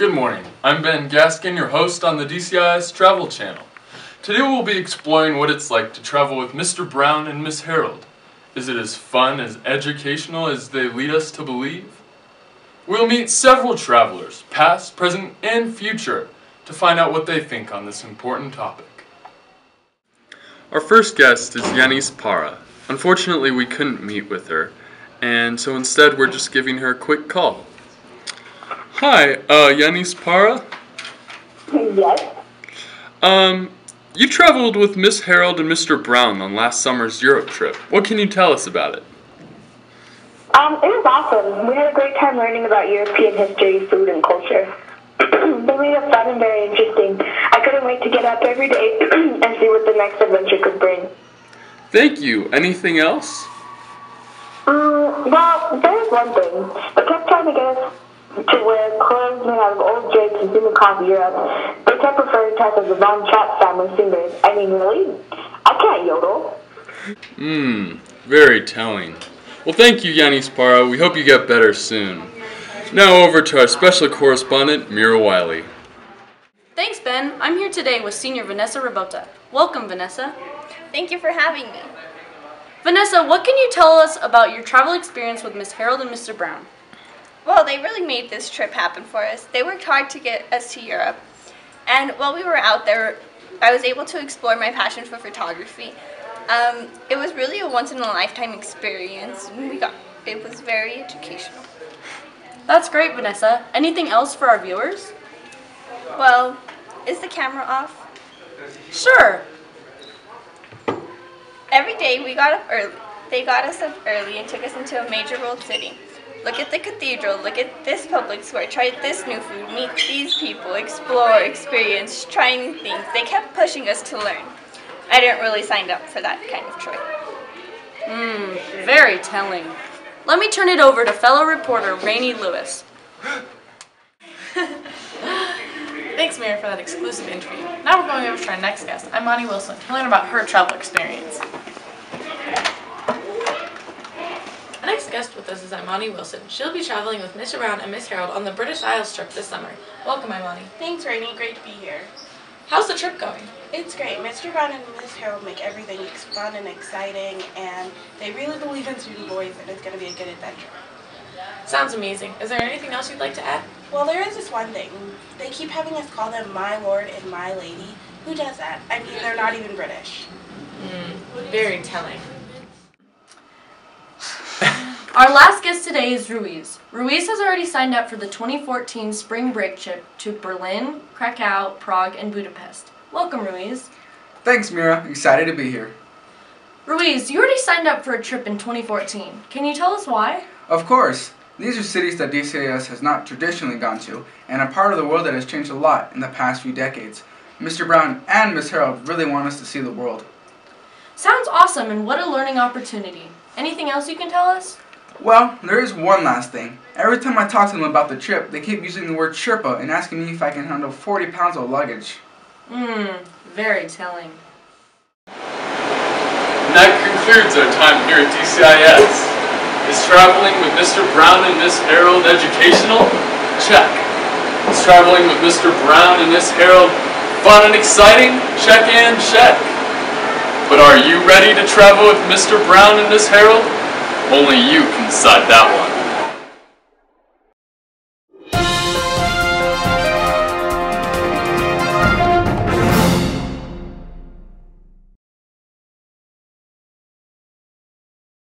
Good morning. I'm Ben Gaskin, your host on the DCIS Travel Channel. Today we'll be exploring what it's like to travel with Mr. Brown and Miss Harold. Is it as fun, as educational as they lead us to believe? We'll meet several travelers, past, present, and future, to find out what they think on this important topic. Our first guest is Yanis Para. Unfortunately, we couldn't meet with her, and so instead we're just giving her a quick call. Hi, Yanis Para? Yes. You traveled with Miss Harold and Mr. Brown on last summer's Europe trip. What can you tell us about it? It was awesome. We had a great time learning about European history, food, and culture. They made it fun and very interesting. I couldn't wait to get up every day and see what the next adventure could bring. Thank you. Anything else? Well, there was one thing. They kept trying to get us to wear clothes made out of old drapes and sing across Europe. They kept referring to us as the Von Trapp family singers. I mean, really? I can't yodel. Very telling. Well, thank you, Yanis Para. We hope you get better soon. Now over to our special correspondent, Mira Wiley. Thanks, Ben. I'm here today with Senior Vanessa Rabota. Welcome, Vanessa. Thank you for having me. Vanessa, what can you tell us about your travel experience with Miss Harold and Mr. Brown? Well, they really made this trip happen for us. They worked hard to get us to Europe. And while we were out there, I was able to explore my passion for photography. It was really a once-in-a-lifetime experience. It was very educational. That's great, Vanessa. Anything else for our viewers? Well, is the camera off? Sure. Every day we got up early. They got us up early and took us into a major world city. Look at the cathedral, look at this public square, try this new food, meet these people, explore, experience, try new things. They kept pushing us to learn. I didn't really sign up for that kind of trip. Very telling. Let me turn it over to fellow reporter Rainey Lewis. Thanks, Mira, for that exclusive interview. Now we're going over to our next guest, Imani Wilson, to learn about her travel experience. Our next guest with us is Imani Wilson. She'll be traveling with Mr. Brown and Miss Harold on the British Isles trip this summer. Welcome, Imani. Thanks, Rainey. Great to be here. How's the trip going? It's great. Mr. Brown and Miss Harold make everything fun and exciting, and they really believe in student boys, and it's going to be a good adventure. Sounds amazing. Is there anything else you'd like to add? Well, there is this one thing. They keep having us call them my lord and my lady. Who does that? I mean, they're not even British. Very telling. Our last guest today is Ruiz. Ruiz has already signed up for the 2014 spring break trip to Berlin, Krakow, Prague, and Budapest. Welcome, Ruiz. Thanks, Mira. Excited to be here. Ruiz, you already signed up for a trip in 2014. Can you tell us why? Of course. These are cities that DCIS has not traditionally gone to, and a part of the world that has changed a lot in the past few decades. Mr. Brown and Miss Harold really want us to see the world. Sounds awesome, and what a learning opportunity. Anything else you can tell us? Well, there is one last thing. Every time I talk to them about the trip, they keep using the word Sherpa and asking me if I can handle 40 pounds of luggage. Very telling. And that concludes our time here at DCIS. Is traveling with Mr. Brown and Miss Harold educational? Check. Is traveling with Mr. Brown and Miss Harold fun and exciting? Check and check. But are you ready to travel with Mr. Brown and Miss Harold? Only you can decide that one.